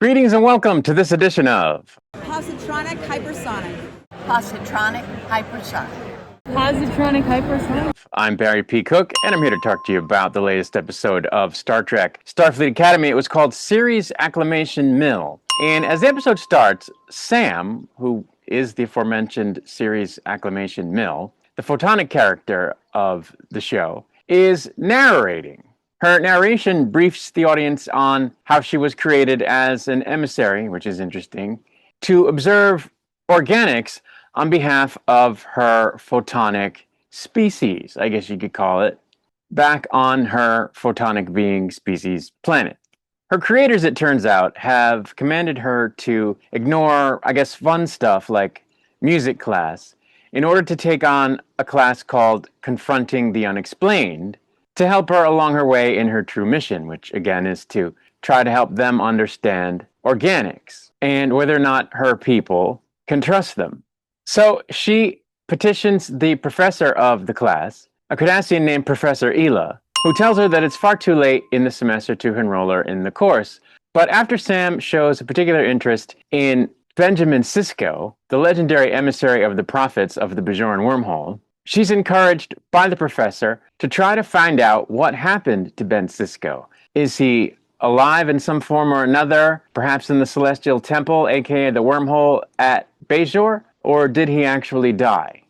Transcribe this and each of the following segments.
Greetings and welcome to this edition of Positronic Hypersonic. Positronic hypersonic. Positronic Hypersonic. I'm Barry P. Cook, and I'm here to talk to you about the latest episode of Star Trek Starfleet Academy. It was called Series Acclamation Mill. And as the episode starts, Sam, who is the aforementioned Series Acclamation Mill, the photonic character of the show, is narrating. Her narration briefs the audience on how she was created as an emissary, which is interesting, to observe organics on behalf of her photonic species, I guess you could call it, back on her photonic being species planet. Her creators, it turns out, have commanded her to ignore, fun stuff like music class in order to take on a class called Confronting the Unexplained, to help her along her way in her true mission, which again is to try to help them understand organics and whether or not her people can trust them. So she petitions the professor of the class, a Cardassian named Professor Ela, who tells her that it's far too late in the semester to enroll her in the course. But after Sam shows a particular interest in Benjamin Sisko, the legendary emissary of the prophets of the Bajoran wormhole, she's encouraged by the professor to try to find out what happened to Ben Sisko. Is he alive in some form or another, perhaps in the Celestial Temple, aka the wormhole at Bajor, or did he actually die?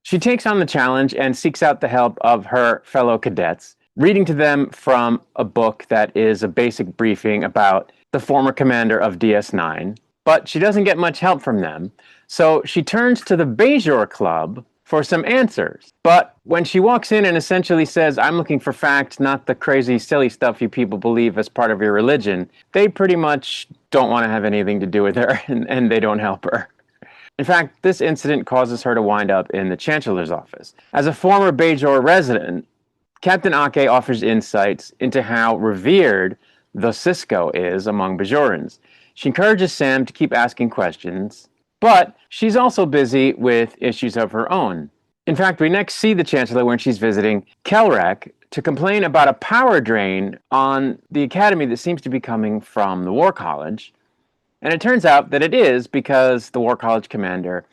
She takes on the challenge and seeks out the help of her fellow cadets, reading to them from a book that is a basic briefing about the former commander of DS9, but she doesn't get much help from them, so she turns to the Bajor Club for some answers. But when she walks in and essentially says, I'm looking for facts, not the crazy, silly stuff you people believe as part of your religion, they pretty much don't want to have anything to do with her, and they don't help her. In fact, this incident causes her to wind up in the Chancellor's office. As a former Bajor resident, Captain Ake offers insights into how revered the Sisko is among Bajorans. She encourages Sam to keep asking questions, but she's also busy with issues of her own. In fact, we next see the Chancellor when she's visiting Kelrek to complain about a power drain on the Academy that seems to be coming from the War College. And it turns out that it is because the War College commander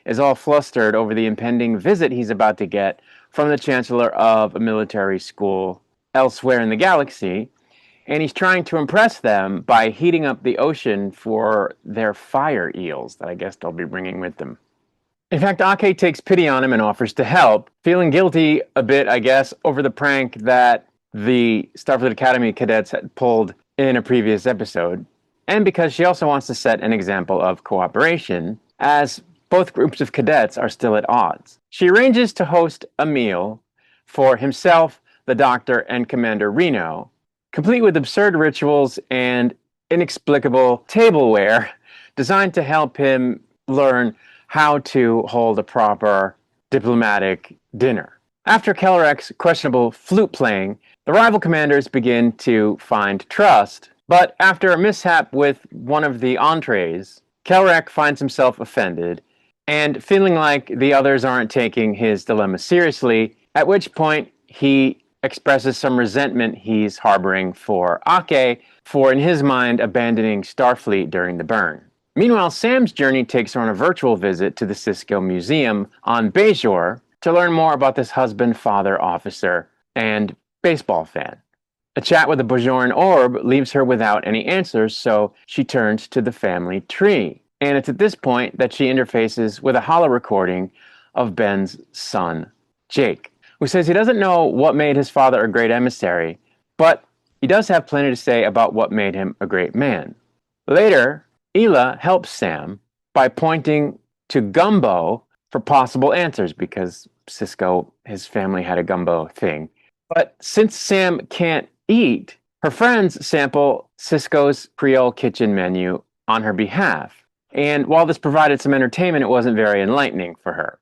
is all flustered over the impending visit he's about to get from the Chancellor of a military school elsewhere in the galaxy, and he's trying to impress them by heating up the ocean for their fire eels that I guess they'll be bringing with them. In fact, Ake takes pity on him and offers to help, feeling guilty a bit, I guess, over the prank that the Starfleet Academy cadets had pulled in a previous episode, and because she also wants to set an example of cooperation, as both groups of cadets are still at odds. She arranges to host a meal for himself, the Doctor, and Commander Reno, complete with absurd rituals and inexplicable tableware designed to help him learn how to hold a proper diplomatic dinner. After Kelrek's questionable flute playing, the rival commanders begin to find trust, but after a mishap with one of the entrees, Kelrek finds himself offended and feeling like the others aren't taking his dilemma seriously, at which point he expresses some resentment he's harboring for Ake for, in his mind, abandoning Starfleet during the burn. Meanwhile, Sam's journey takes her on a virtual visit to the Sisko Museum on Bajor to learn more about this husband, father, officer, and baseball fan. A chat with the Bajoran orb leaves her without any answers, so she turns to the family tree. And it's at this point that she interfaces with a holo recording of Ben's son, Jake, who says he doesn't know what made his father a great emissary, but he does have plenty to say about what made him a great man. Later, Ela helps Sam by pointing to gumbo for possible answers, because Sisko, his family had a gumbo thing. But since Sam can't eat, her friends sample Sisko's Creole kitchen menu on her behalf. And while this provided some entertainment, it wasn't very enlightening for her.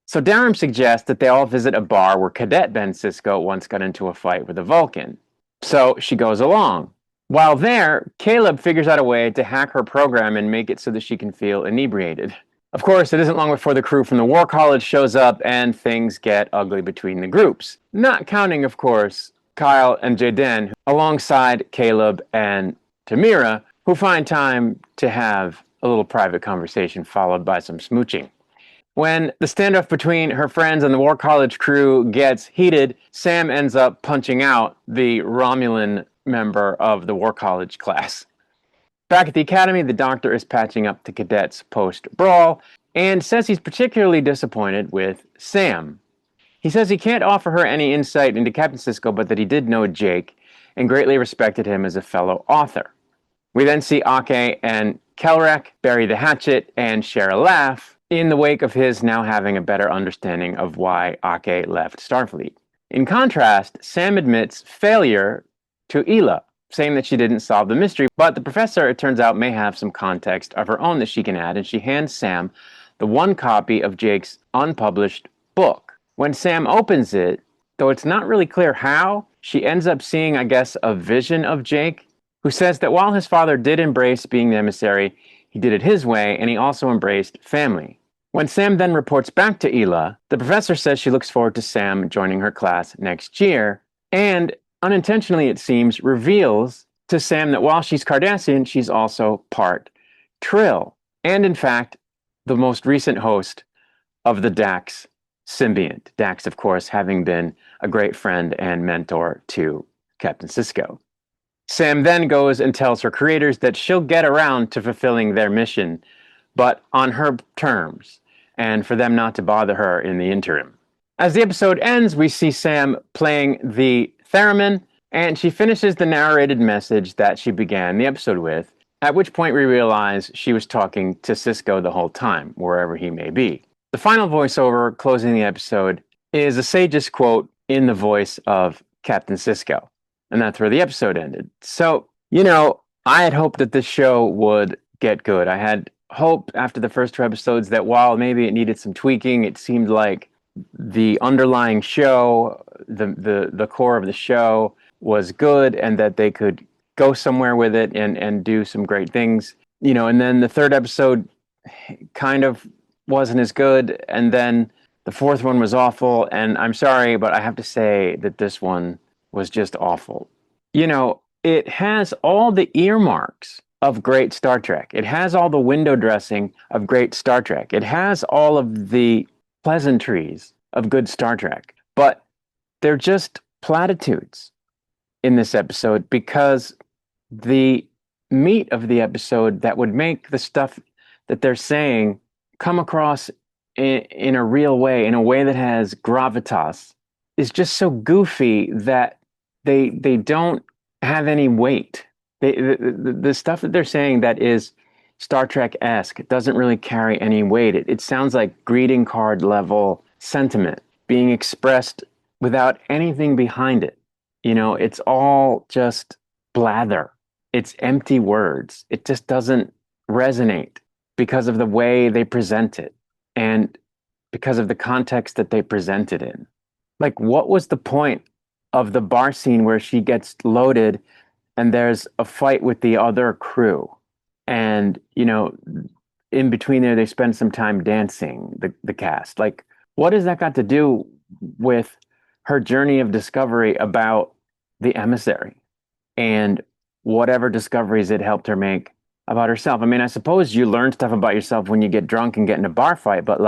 So Darum suggests that they all visit a bar where Cadet Ben Sisko once got into a fight with a Vulcan. So she goes along. While there, Caleb figures out a way to hack her program and make it so that she can feel inebriated. Of course, it isn't long before the crew from the War College shows up and things get ugly between the groups. Not counting, of course, Kyle and Jaden, alongside Caleb and Tamira, who find time to have a little private conversation followed by some smooching. When the standoff between her friends and the War College crew gets heated, Sam ends up punching out the Romulan member of the War College class. Back at the academy, the doctor is patching up the cadets post-brawl and says he's particularly disappointed with Sam. He says he can't offer her any insight into Captain Sisko, but that he did know Jake and greatly respected him as a fellow author. We then see Ake and Kelrek bury the hatchet and share a laugh in the wake of his now having a better understanding of why Ake left Starfleet. In contrast, Sam admits failure to Ela, saying that she didn't solve the mystery, but the professor, it turns out, may have some context of her own that she can add, and she hands Sam the one copy of Jake's unpublished book. When Sam opens it, though it's not really clear how, she ends up seeing, I guess, a vision of Jake, who says that while his father did embrace being the emissary, he did it his way, and he also embraced family. When Sam then reports back to Ela, the professor says she looks forward to Sam joining her class next year, and unintentionally, it seems, reveals to Sam that while she's Cardassian, she's also part Trill, and in fact, the most recent host of the Dax symbiont. Dax, of course, having been a great friend and mentor to Captain Sisko. Sam then goes and tells her creators that she'll get around to fulfilling their mission, but on her terms, and for them not to bother her in the interim. As the episode ends, we see Sam playing the theremin, and she finishes the narrated message that she began the episode with, at which point we realize she was talking to Sisko the whole time, wherever he may be. The final voiceover closing the episode is a sage's quote in the voice of Captain Sisko. And that's where the episode ended. So, I had hoped that this show would get good. I had hope after the first two episodes that while maybe it needed some tweaking, it seemed like the underlying show, the core of the show was good, and that they could go somewhere with it and do some great things. And then the third episode kind of wasn't as good, and then the fourth one was awful, and I'm sorry, but I have to say that this one was just awful. It has all the earmarks of great Star Trek. It has all the window dressing of great Star Trek. It has all of the pleasantries of good Star Trek. But they're just platitudes in this episode, because the meat of the episode that would make the stuff that they're saying come across in a real way, in a way that has gravitas, is just so goofy that they don't have any weight. The stuff that they're saying that is Star Trek-esque doesn't really carry any weight. It sounds like greeting card level sentiment being expressed without anything behind it. It's all just blather. It's empty words. It just doesn't resonate because of the way they present it and because of the context that they present it in. Like, what was the point of the bar scene where she gets loaded and there's a fight with the other crew? And, in between there, they spend some time dancing, the cast. Like, what has that got to do with her journey of discovery about the emissary and whatever discoveries it helped her make about herself? I mean, I suppose you learn stuff about yourself when you get drunk and get in a bar fight, but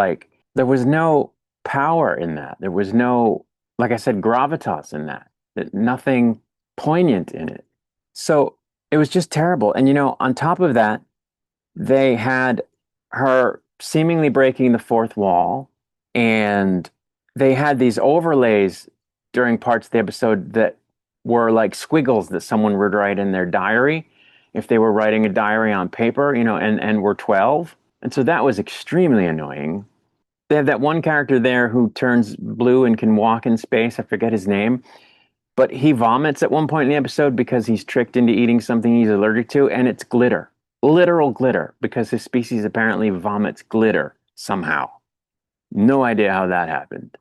there was no power in that. There was no, like I said, gravitas in that. Nothing poignant in it. So it was just terrible. And, on top of that, they had her seemingly breaking the fourth wall, and they had these overlays during parts of the episode that were like squiggles that someone would write in their diary if they were writing a diary on paper, and were 12. And so that was extremely annoying. They have that one character there who turns blue and can walk in space. I forget his name. But he vomits at one point in the episode because he's tricked into eating something he's allergic to, and it's glitter. Literal glitter, because his species apparently vomits glitter somehow. No idea how that happened.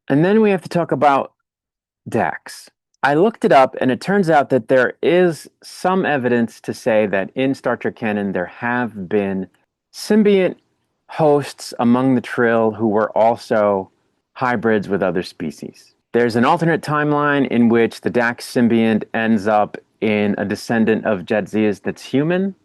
And then we have to talk about Dax. I looked it up, and it turns out that there is some evidence to say that in Star Trek canon, there have been symbiont hosts among the Trill who were also hybrids with other species. There's an alternate timeline in which the Dax symbiont ends up in a descendant of Jadzia's that's human.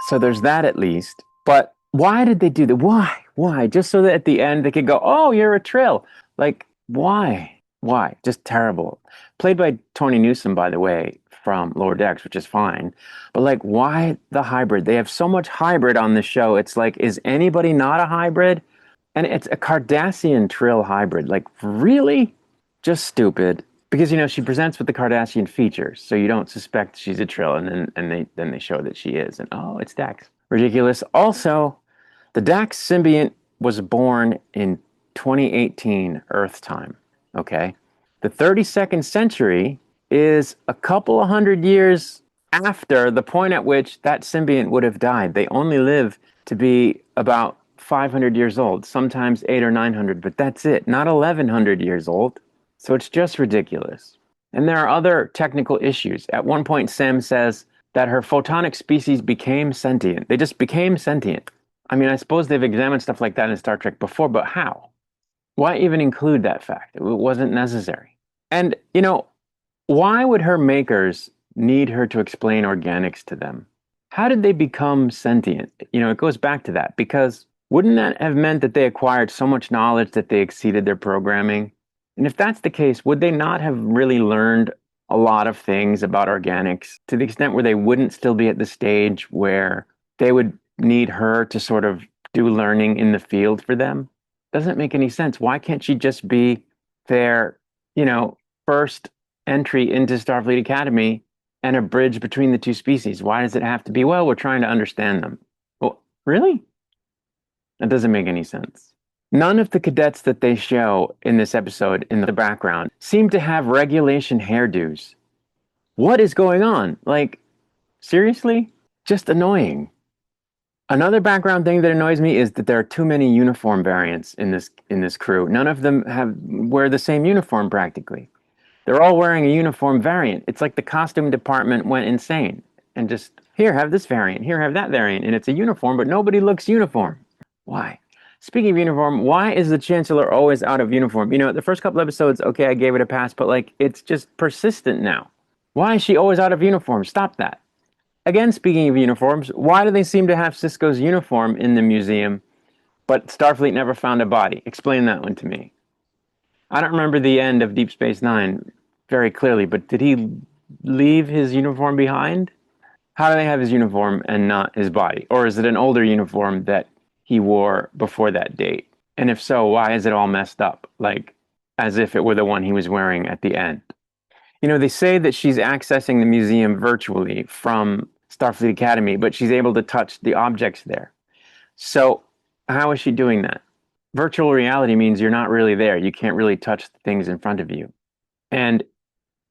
So there's that at least. But why did they do that? Why? Why? Just so that at the end they could go, oh, you're a Trill. Like, why? Why? Just terrible. Played by Tony Newsom, by the way, from Lower Decks, which is fine. But like, why the hybrid? They have so much hybrid on the show. It's like, is anybody not a hybrid? And it's a Cardassian Trill hybrid. Like, really? Just stupid. Because, you know, she presents with the Cardassian features, so you don't suspect she's a Trill, and then they show that she is. And oh, it's Dax. Ridiculous. Also, the Dax symbiont was born in 2018 Earth time. Okay? The 32nd century is a couple of hundred years after the point at which that symbiont would have died. They only live to be about 500 years old, sometimes 800 or 900, but that's it, not 1100 years old. So it's just ridiculous. And there are other technical issues. At one point, Sam says that her photonic species became sentient. They just became sentient. I mean, I suppose they've examined stuff like that in Star Trek before, but how? Why even include that fact? It wasn't necessary. And, you know, why would her makers need her to explain organics to them? How did they become sentient? You know, it goes back to that, because wouldn't that have meant that they acquired so much knowledge that they exceeded their programming? And if that's the case, would they not have really learned a lot of things about organics to the extent where they wouldn't still be at the stage where they would need her to sort of do learning in the field for them? Doesn't make any sense. Why can't she just be their, you know, first entry into Starfleet Academy and a bridge between the two species? Why does it have to be, well, we're trying to understand them? Well, really? That doesn't make any sense. None of the cadets that they show in this episode in the background seem to have regulation hairdos. What is going on? Like, seriously? Just annoying. Another background thing that annoys me is that there are too many uniform variants in this crew. None of them wear the same uniform practically. They're all wearing a uniform variant. It's like the costume department went insane and just, here, have this variant, here, have that variant, and it's a uniform, but nobody looks uniform. Why? Speaking of uniform, why is the Chancellor always out of uniform? You know, the first couple episodes, okay, I gave it a pass, but like, it's just persistent now. Why is she always out of uniform? Stop that. Again, speaking of uniforms, why do they seem to have Sisko's uniform in the museum, but Starfleet never found a body? Explain that one to me. I don't remember the end of Deep Space Nine very clearly, but did he leave his uniform behind? How do they have his uniform and not his body? Or is it an older uniform that he wore before that date? And if so, why is it all messed up? Like, as if it were the one he was wearing at the end. You know, they say that she's accessing the museum virtually from Starfleet Academy, but she's able to touch the objects there. So how is she doing that? Virtual reality means you're not really there. You can't really touch the things in front of you. And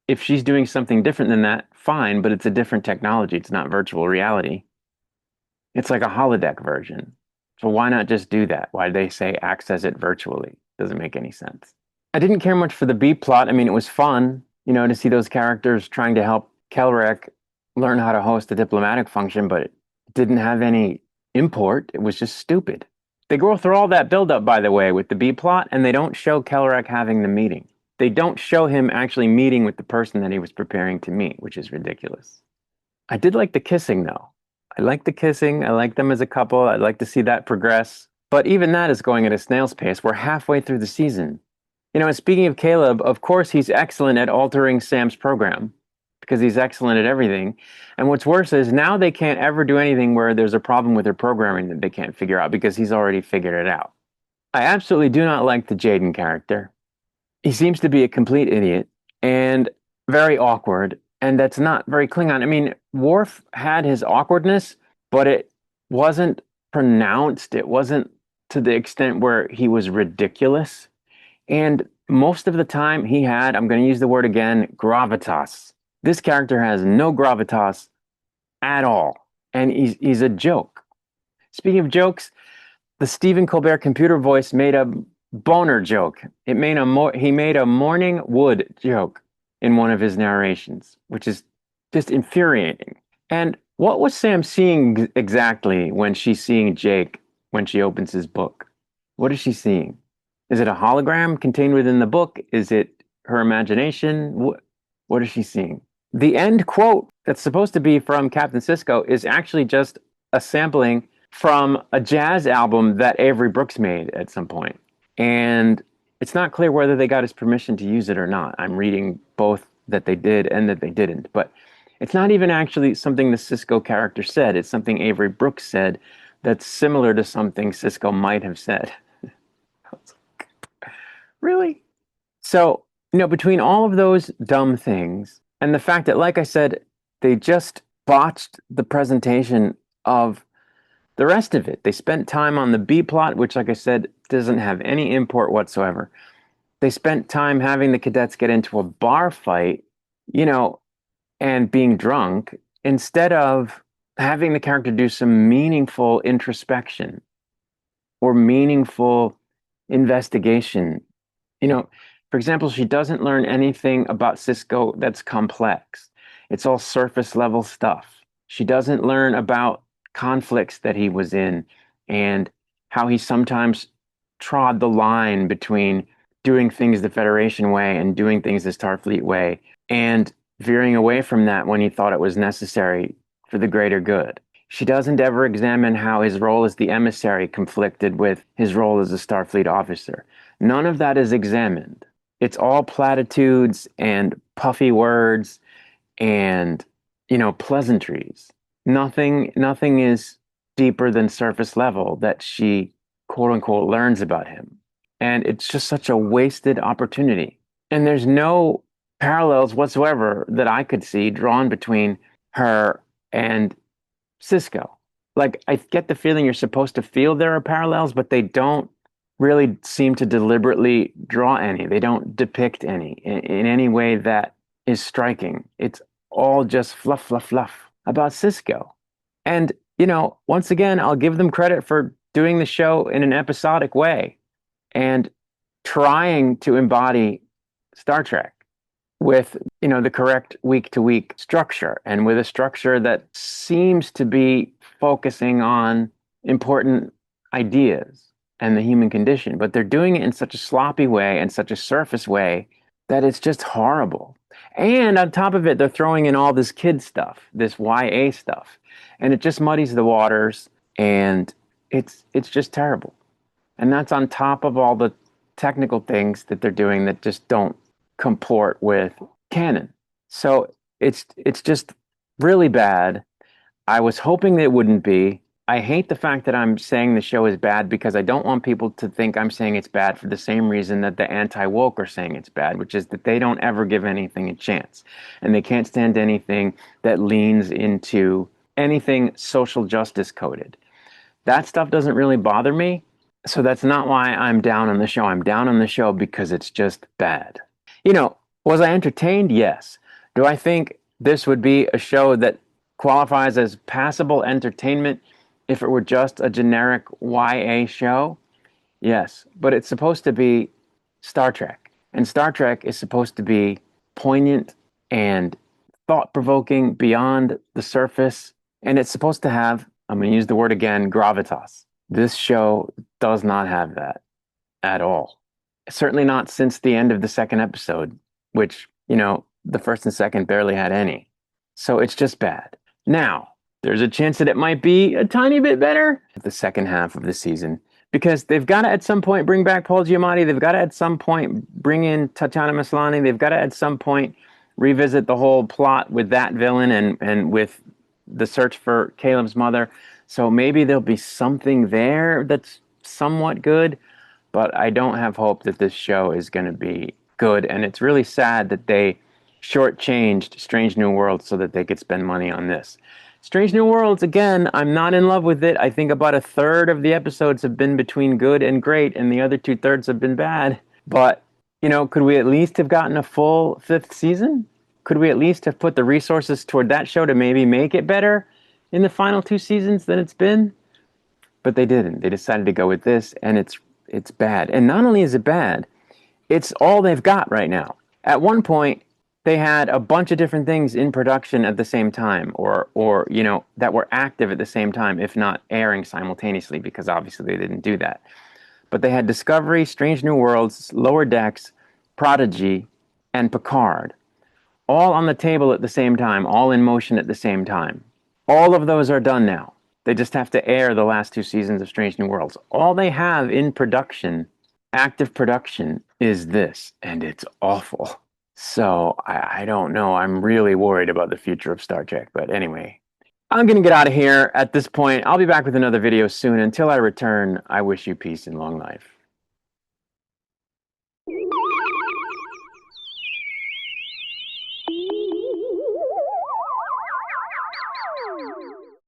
if she's doing something different than that, fine, but it's a different technology. It's not virtual reality. It's like a holodeck version. So why not just do that? Why do they say access it virtually? Doesn't make any sense. I didn't care much for the B plot. I mean, it was fun, you know, to see those characters trying to help Kelrek learn how to host a diplomatic function, but it didn't have any import. It was just stupid. They go through all that buildup, by the way, with the B plot, and they don't show Kelrek having the meeting. They don't show him actually meeting with the person that he was preparing to meet, which is ridiculous. I did like the kissing, though. I like the kissing. I like them as a couple. I'd like to see that progress. But even that is going at a snail's pace. We're halfway through the season. You know, and speaking of Caleb, of course he's excellent at altering Sam's program because he's excellent at everything. And what's worse is now they can't ever do anything where there's a problem with their programming that they can't figure out because he's already figured it out. I absolutely do not like the Jaden character. He seems to be a complete idiot and very awkward. And that's not very Klingon. I mean, Worf had his awkwardness, but it wasn't pronounced. It wasn't to the extent where he was ridiculous. And most of the time he had, I'm going to use the word again, gravitas. This character has no gravitas at all. And he's a joke. Speaking of jokes, the Stephen Colbert computer voice made a boner joke. He made a morning wood joke in one of his narrations, which is just infuriating. And what was Sam seeing exactly when she's seeing Jake when she opens his book? What is she seeing? Is it a hologram contained within the book? Is it her imagination? What is she seeing? the end quote that's supposed to be from Captain Sisko is actually just a sampling from a jazz album that Avery Brooks made at some point. And it's not clear whether they got his permission to use it or not. I'm reading both that they did and that they didn't. But it's not even actually something the Sisko character said. It's something Avery Brooks said that's similar to something Sisko might have said. Really? So, between all of those dumb things and the fact that, like I said, they just botched the presentation of the rest of it. They spent time on the B plot, which, like I said, doesn't have any import whatsoever. They spent time having the cadets get into a bar fight, and being drunk, instead of having the character do some meaningful introspection or meaningful investigation. For example, she doesn't learn anything about Sisko that's complex. It's all surface level stuff. She doesn't learn about conflicts that he was in and how he sometimes trod the line between doing things the Federation way and doing things the Starfleet way, and veering away from that when he thought it was necessary for the greater good. She doesn't ever examine how his role as the emissary conflicted with his role as a Starfleet officer. None of that is examined. It's all platitudes and puffy words and, pleasantries. Nothing is deeper than surface level that she, quote unquote, learns about him. And it's just such a wasted opportunity. And there's no parallels whatsoever that I could see drawn between her and Sisko. Like, I get the feeling you're supposed to feel there are parallels, but they don't really seem to deliberately draw any. They don't depict any in any way that is striking. It's all just fluff, fluff, fluff about Sisko. And, once again, I'll give them credit for doing the show in an episodic way and trying to embody Star Trek with, the correct week-to-week structure, and with a structure that seems to be focusing on important ideas and the human condition. But they're doing it in such a sloppy way and such a surface way that it's just horrible. And on top of it, they're throwing in all this kid stuff, this YA stuff, and it just muddies the waters, and it's just terrible. And that's on top of all the technical things that they're doing that just don't comport with canon. So it's just really bad. I was hoping it wouldn't be. I hate the fact that I'm saying the show is bad, because I don't want people to think I'm saying it's bad for the same reason that the anti-woke are saying it's bad, which is that they don't ever give anything a chance. And they can't stand anything that leans into anything social justice coded. That stuff doesn't really bother me. So that's not why I'm down on the show. I'm down on the show because it's just bad. Was I entertained? Yes. Do I think this would be a show that qualifies as passable entertainment if it were just a generic YA show? Yes. But it's supposed to be Star Trek. And Star Trek is supposed to be poignant and thought-provoking beyond the surface. And it's supposed to have, I'm going to use the word again, gravitas. This show does not have that at all. Certainly not since the end of the second episode, which, the first and second barely had any. So it's just bad. Now, there's a chance that it might be a tiny bit better the second half of the season, because they've got to at some point bring back Paul Giamatti. They've got to at some point bring in Tatiana Maslany. They've got to at some point revisit the whole plot with that villain and with the search for Caleb's mother. So maybe there'll be something there that's somewhat good, but I don't have hope that this show is going to be good. And it's really sad that they shortchanged Strange New Worlds so that they could spend money on this. Strange New Worlds, again, I'm not in love with it. I think about a third of the episodes have been between good and great, and the other 2/3 have been bad. But, could we at least have gotten a full fifth season? Could we at least have put the resources toward that show to maybe make it better in the final 2 seasons than it's been? But they didn't. They decided to go with this, and it's bad. And not only is it bad, it's all they've got right now. At one point, they had a bunch of different things in production at the same time, or that were active at the same time, if not airing simultaneously, because obviously they didn't do that. But they had Discovery, Strange New Worlds, Lower Decks, Prodigy, and Picard, all on the table at the same time, all in motion at the same time. All of those are done now. They just have to air the last 2 seasons of Strange New Worlds. All they have in production, active production, is this, and it's awful. So I don't know. I'm really worried about the future of Star Trek. But anyway, I'm going to get out of here at this point. I'll be back with another video soon. Until I return, I wish you peace and long life.